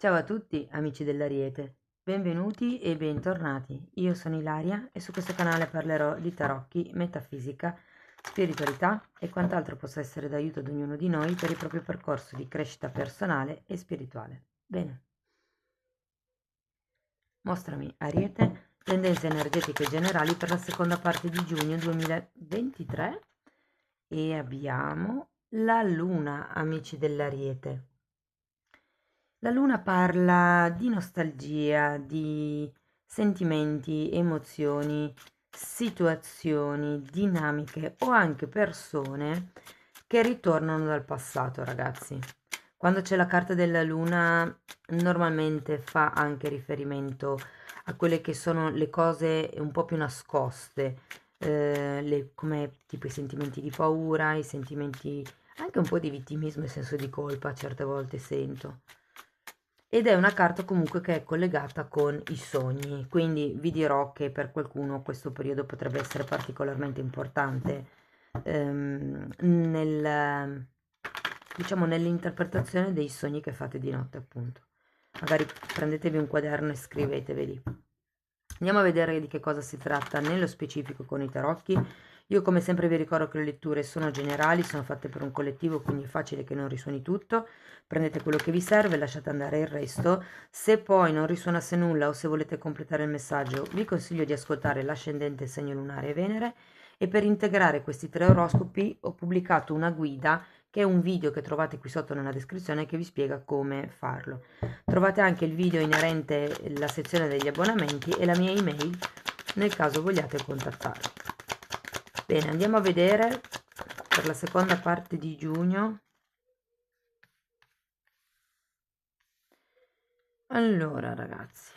Ciao a tutti amici dell'Ariete, benvenuti e bentornati. Io sono Ilaria e su questo canale parlerò di tarocchi, metafisica, spiritualità e quant'altro possa essere d'aiuto ad ognuno di noi per il proprio percorso di crescita personale e spirituale. Bene, mostrami Ariete, tendenze energetiche generali per la seconda parte di giugno 2023 e abbiamo la Luna, amici dell'Ariete. La luna parla di nostalgia, di sentimenti, emozioni, situazioni, dinamiche o anche persone che ritornano dal passato, ragazzi. Quando c'è la carta della luna, normalmente fa anche riferimento a quelle che sono le cose un po' più nascoste, come tipo i sentimenti di paura, i sentimenti anche un po' di vittimismo e senso di colpa, certe volte sento. Ed è una carta comunque che è collegata con i sogni, quindi vi dirò che per qualcuno questo periodo potrebbe essere particolarmente importante diciamo, nell'interpretazione dei sogni che fate di notte, appunto. Magari prendetevi un quaderno e scriveteveli. Andiamo a vedere di che cosa si tratta nello specifico con i tarocchi. Io come sempre vi ricordo che le letture sono generali, sono fatte per un collettivo, quindi è facile che non risuoni tutto. Prendete quello che vi serve, lasciate andare il resto. Se poi non risuonasse nulla o se volete completare il messaggio, vi consiglio di ascoltare l'ascendente, segno lunare e Venere. E per integrare questi tre oroscopi ho pubblicato una guida che è un video che trovate qui sotto nella descrizione che vi spiega come farlo. Trovate anche il video inerente alla sezione degli abbonamenti e la mia email nel caso vogliate contattarmi. Bene, andiamo a vedere per la seconda parte di giugno. Allora, ragazzi,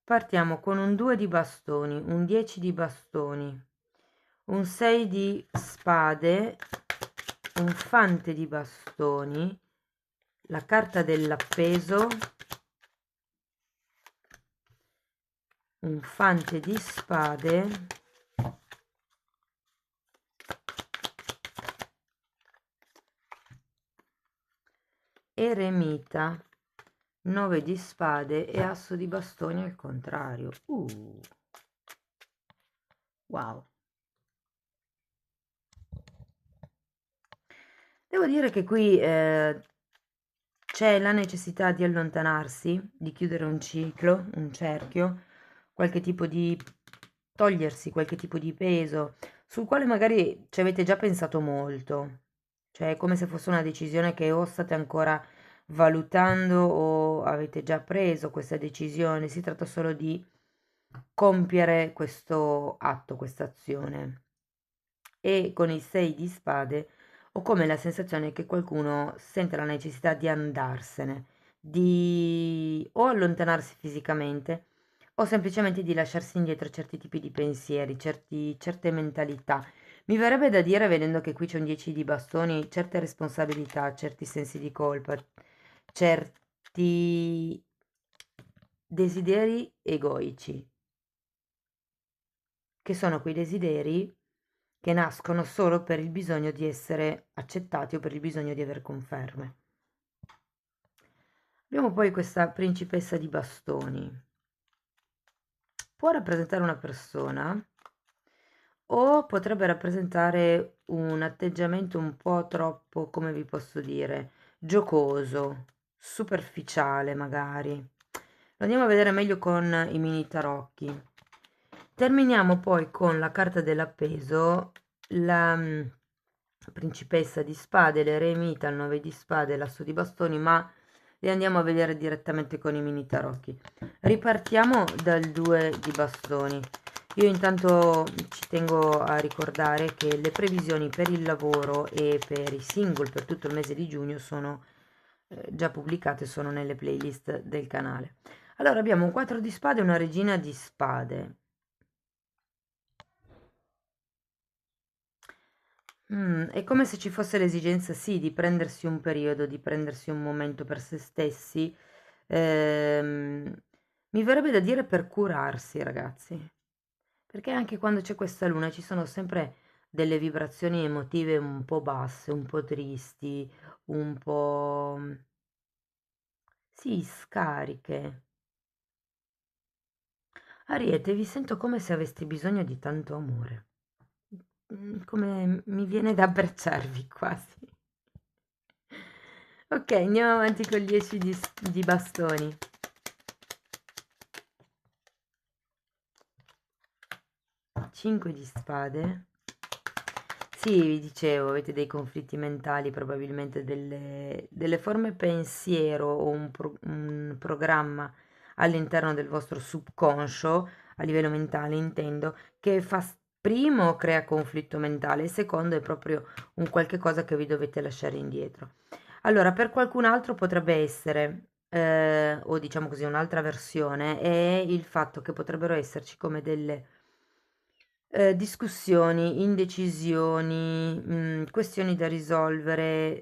partiamo con un 2 di bastoni, un 10 di bastoni, un 6 di spade, un fante di bastoni, la carta dell'appeso, un fante di spade, eremita, 9 di spade e asso di bastoni al contrario. Wow. Devo dire che qui c'è la necessità di allontanarsi, di chiudere un ciclo, un cerchio, qualche tipo di togliersi qualche tipo di peso sul quale magari ci avete già pensato molto, cioè è come se fosse una decisione che o state ancora valutando o avete già preso questa decisione, si tratta solo di compiere questo atto, questa azione. E con il 6 di spade ho come la sensazione che qualcuno sente la necessità di andarsene, di o allontanarsi fisicamente o semplicemente di lasciarsi indietro certi tipi di pensieri, certe mentalità. Mi verrebbe da dire, vedendo che qui c'è un 10 di bastoni, certe responsabilità, certi sensi di colpa, certi desideri egoici, che sono quei desideri che nascono solo per il bisogno di essere accettati o per il bisogno di aver conferme. Abbiamo poi questa principessa di bastoni. Può rappresentare una persona o potrebbe rappresentare un atteggiamento un po' troppo, come vi posso dire, giocoso, superficiale magari. Lo andiamo a vedere meglio con i mini tarocchi. Terminiamo poi con la carta dell'appeso, la principessa di spade, l'eremita, il 9 di spade, l'asso di bastoni, ma li andiamo a vedere direttamente con i mini tarocchi. Ripartiamo dal 2 di bastoni. Io intanto ci tengo a ricordare che le previsioni per il lavoro e per i single per tutto il mese di giugno sono già pubblicate, sono nelle playlist del canale. Allora abbiamo un 4 di spade e una regina di spade. È come se ci fosse l'esigenza, sì, di prendersi un periodo, di prendersi un momento per se stessi. Ehm, Mi verrebbe da dire per curarsi, ragazzi. Perché anche quando c'è questa luna ci sono sempre delle vibrazioni emotive un po' basse, un po' tristi, un po' sì, scariche. Ariete, vi sento come se aveste bisogno di tanto amore. Come mi viene da abbracciarvi quasi. Ok, andiamo avanti con 10 di bastoni. 5 di spade. Sì, vi dicevo, avete dei conflitti mentali, probabilmente delle forme pensiero o un programma all'interno del vostro subconscio, a livello mentale intendo, che primo crea conflitto mentale e secondo è proprio un qualche cosa che vi dovete lasciare indietro. Allora, per qualcun altro potrebbe essere, o diciamo così, un'altra versione, è il fatto che potrebbero esserci come delle discussioni, indecisioni, questioni da risolvere,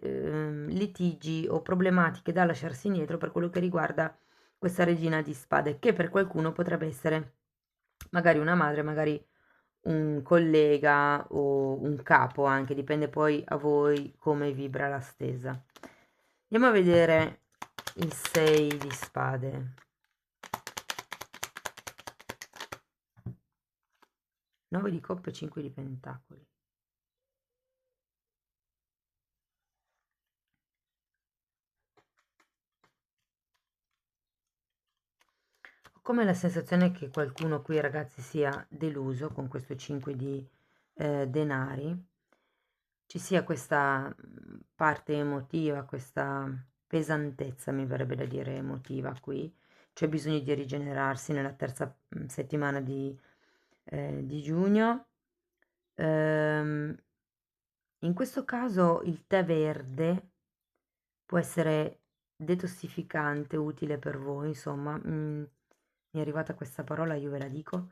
litigi o problematiche da lasciarsi indietro per quello che riguarda questa regina di spade, che per qualcuno potrebbe essere magari una madre, magari un collega o un capo anche, dipende poi a voi come vibra la stesa. Andiamo a vedere il 6 di spade. 9 di coppe, 5 di pentacoli. Ho come la sensazione che qualcuno qui, ragazzi, sia deluso con questo 5 di denari, ci sia questa parte emotiva, questa pesantezza, mi verrebbe da dire emotiva qui, c'è bisogno di rigenerarsi nella terza settimana di giugno. Ehm, In questo caso il tè verde può essere detossificante, utile per voi, insomma, mi è arrivata questa parola, io ve la dico.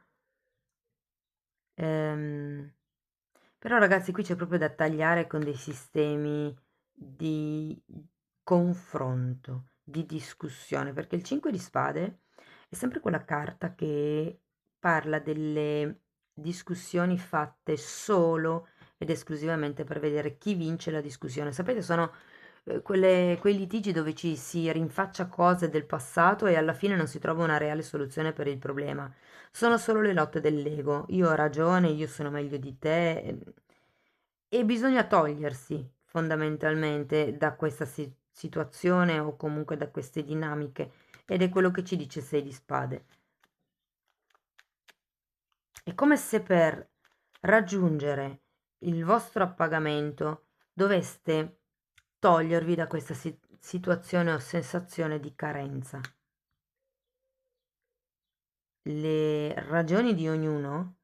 Ehm, Però ragazzi qui c'è proprio da tagliare con dei sistemi di confronto, di discussione, perché il 5 di spade è sempre quella carta che parla delle discussioni fatte solo ed esclusivamente per vedere chi vince la discussione. Sapete, sono quei litigi dove ci si rinfaccia cose del passato e alla fine non si trova una reale soluzione per il problema. Sono solo le lotte dell'ego. Io ho ragione, io sono meglio di te. E bisogna togliersi fondamentalmente da questa situazione o comunque da queste dinamiche. Ed è quello che ci dice 6 di spade. È come se per raggiungere il vostro appagamento doveste togliervi da questa situazione o sensazione di carenza. Le ragioni di ognuno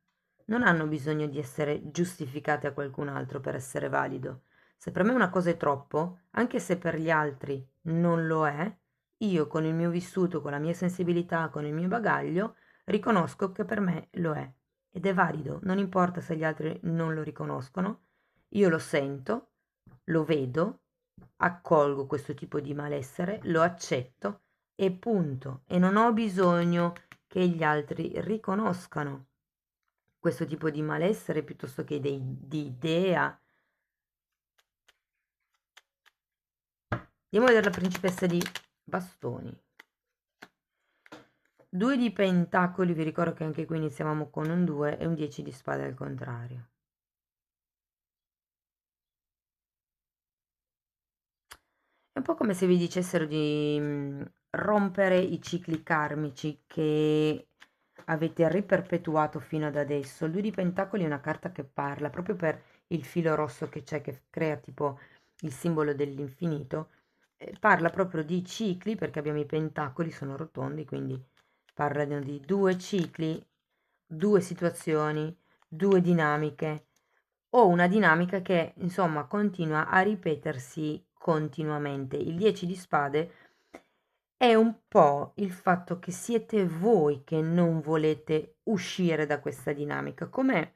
non hanno bisogno di essere giustificate a qualcun altro per essere valido. Se per me una cosa è troppo, anche se per gli altri non lo è, io con il mio vissuto, con la mia sensibilità, con il mio bagaglio, riconosco che per me lo è. Ed è valido, non importa se gli altri non lo riconoscono, io lo sento, lo vedo, accolgo questo tipo di malessere, lo accetto e punto. E non ho bisogno che gli altri riconoscano questo tipo di malessere piuttosto che di idea. Andiamo a vedere la principessa di bastoni. 2 di pentacoli, vi ricordo che anche qui iniziavamo con un 2 e un 10 di spade al contrario. È un po' come se vi dicessero di rompere i cicli karmici che avete riperpetuato fino ad adesso. Il 2 di pentacoli è una carta che parla proprio per il filo rosso che c'è, che crea tipo il simbolo dell'infinito. Parla proprio di cicli, perché abbiamo i pentacoli, sono rotondi, quindi parlano di due cicli, due situazioni, due dinamiche o una dinamica che insomma continua a ripetersi continuamente. Il 10 di spade è un po' il fatto che siete voi che non volete uscire da questa dinamica, come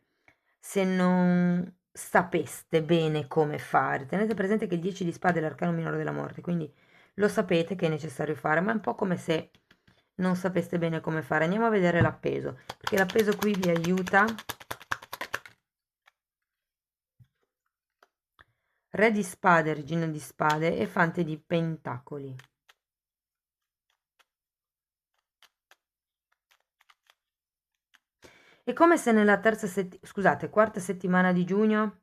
se non sapeste bene come fare. Tenete presente che il 10 di spade è l'arcano minore della morte, quindi lo sapete che è necessario fare, ma è un po' come se non sapeste bene come fare. Andiamo a vedere l'appeso, perché l'appeso qui vi aiuta Re di spade, regina di spade e fante di pentacoli. È come se nella quarta settimana di giugno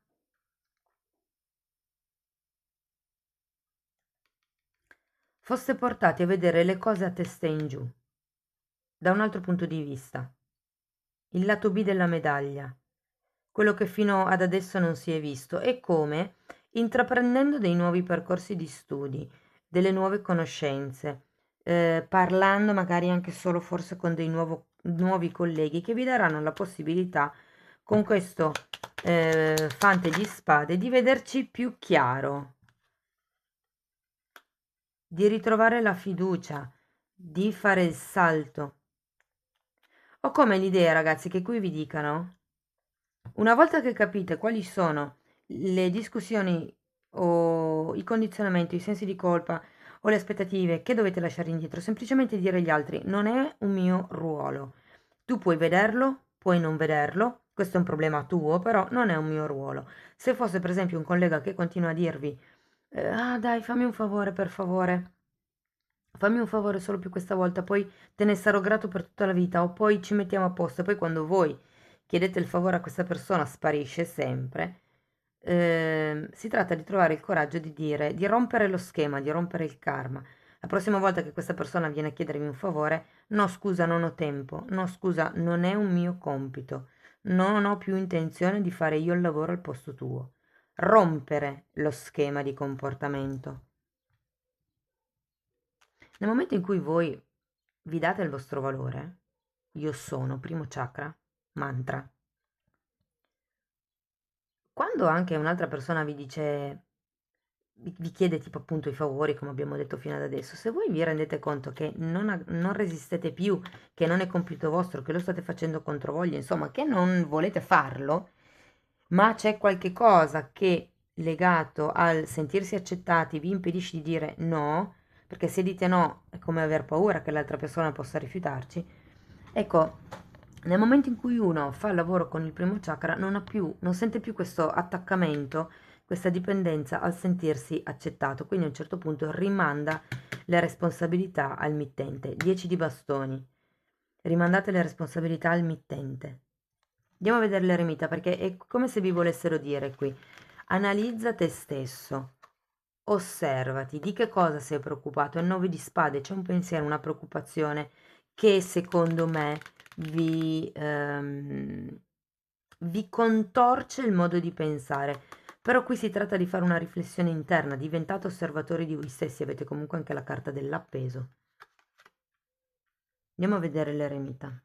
foste portati a vedere le cose a testa in giù, da un altro punto di vista, il lato B della medaglia, quello che fino ad adesso non si è visto, e come, intraprendendo dei nuovi percorsi di studi, delle nuove conoscenze, parlando magari anche solo forse con dei nuovi colleghi che vi daranno la possibilità, con questo fante di spade, di vederci più chiaro, di ritrovare la fiducia, di fare il salto. Ho come l'idea, ragazzi, che qui vi dicano, una volta che capite quali sono le discussioni o i condizionamenti, i sensi di colpa o le aspettative che dovete lasciare indietro, semplicemente dire agli altri: non è un mio ruolo. Tu puoi vederlo, puoi non vederlo, questo è un problema tuo, però non è un mio ruolo. Se fosse per esempio un collega che continua a dirvi: ah dai, fammi un favore, per favore. Fammi un favore solo più questa volta, poi te ne sarò grato per tutta la vita, o poi ci mettiamo a posto, e poi quando voi chiedete il favore a questa persona sparisce sempre. Si tratta di trovare il coraggio di dire, di rompere lo schema, di rompere il karma. La prossima volta che questa persona viene a chiedermi un favore, no scusa, non ho tempo, no scusa, non è un mio compito, non ho più intenzione di fare io il lavoro al posto tuo. Rompere lo schema di comportamento. Nel momento in cui voi vi date il vostro valore, io sono, primo chakra, mantra. Quando anche un'altra persona vi dice, vi chiede tipo appunto i favori, come abbiamo detto fino ad adesso, se voi vi rendete conto che non resistete più, che non è compito vostro, che lo state facendo contro voglia, insomma, che non volete farlo, ma c'è qualche cosa che legato al sentirsi accettati vi impedisce di dire no, perché se dite no è come aver paura che l'altra persona possa rifiutarci. Ecco, nel momento in cui uno fa il lavoro con il primo chakra non sente più questo attaccamento, questa dipendenza al sentirsi accettato, quindi a un certo punto rimanda le responsabilità al mittente. 10 di bastoni. Rimandate le responsabilità al mittente. Andiamo a vedere l'eremita, perché è come se vi volessero dire qui: analizza te stesso, osservati, di che cosa sei preoccupato. È 9 di spade, c'è un pensiero, una preoccupazione che secondo me vi contorce il modo di pensare. Però qui si tratta di fare una riflessione interna, diventate osservatori di voi stessi, avete comunque anche la carta dell'appeso. Andiamo a vedere l'eremita.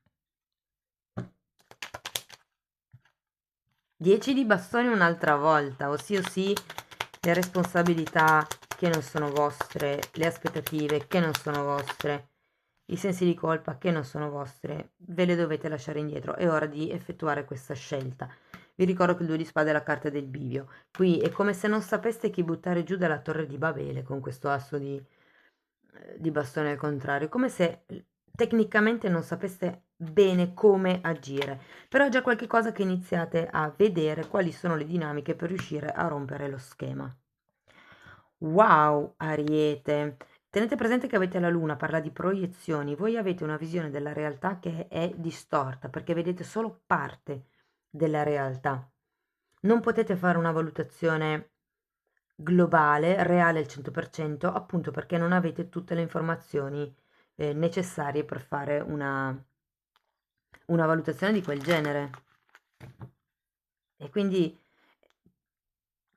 10 di bastoni un'altra volta, ossia sì, le responsabilità che non sono vostre, le aspettative che non sono vostre, i sensi di colpa che non sono vostre, ve le dovete lasciare indietro. È ora di effettuare questa scelta. Vi ricordo che il 2 di spade è la carta del bivio. Qui è come se non sapeste chi buttare giù dalla torre di Babele con questo asso di bastone al contrario, come se tecnicamente non sapeste bene come agire, però è già qualche cosa che iniziate a vedere quali sono le dinamiche per riuscire a rompere lo schema. Wow, Ariete! Tenete presente che avete la luna, parla di proiezioni, voi avete una visione della realtà che è distorta perché vedete solo parte della realtà. Non potete fare una valutazione globale, reale al 100%, appunto perché non avete tutte le informazioni necessarie per fare una valutazione di quel genere. E quindi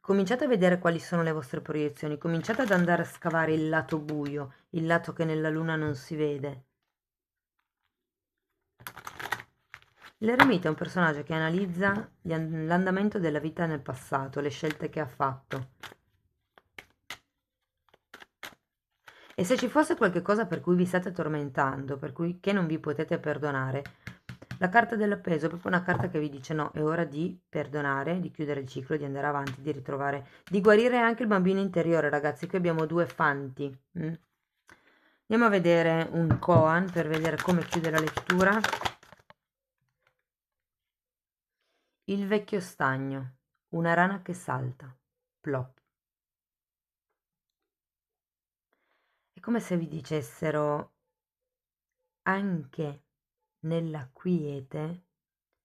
cominciate a vedere quali sono le vostre proiezioni, cominciate ad andare a scavare il lato buio, il lato che nella luna non si vede. L'eremita è un personaggio che analizza l'andamento della vita nel passato, le scelte che ha fatto. E se ci fosse qualche cosa per cui vi state tormentando, per cui che non vi potete perdonare, la carta dell'appeso è proprio una carta che vi dice no, è ora di perdonare, di chiudere il ciclo, di andare avanti, di ritrovare, di guarire anche il bambino interiore, ragazzi. Qui abbiamo due fanti. Andiamo a vedere un koan per vedere come chiude la lettura. Il vecchio stagno, una rana che salta, plop. come se vi dicessero anche nella quiete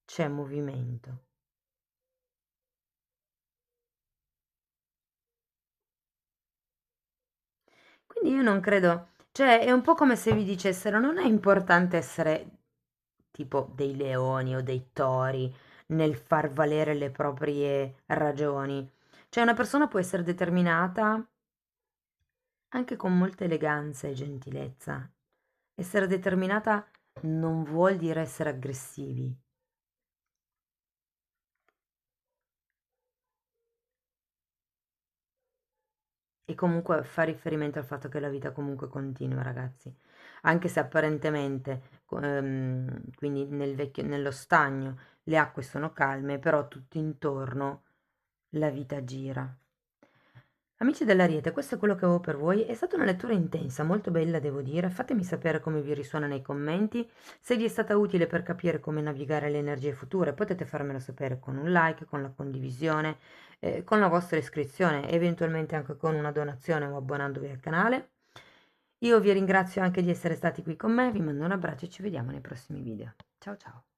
c'è movimento. Quindi io non credo, cioè è un po' come se vi dicessero non è importante essere tipo dei leoni o dei tori nel far valere le proprie ragioni. Cioè una persona può essere determinata anche con molta eleganza e gentilezza. Essere determinata non vuol dire essere aggressivi. E comunque fa riferimento al fatto che la vita comunque continua, ragazzi. Anche se apparentemente, quindi nello stagno le acque sono calme, però tutto intorno la vita gira. Amici dell'Ariete, questo è quello che avevo per voi. È stata una lettura intensa, molto bella, devo dire. Fatemi sapere come vi risuona nei commenti. Se vi è stata utile per capire come navigare le energie future, potete farmelo sapere con un like, con la condivisione, con la vostra iscrizione, eventualmente anche con una donazione o abbonandovi al canale. Io vi ringrazio anche di essere stati qui con me, vi mando un abbraccio e ci vediamo nei prossimi video. Ciao ciao!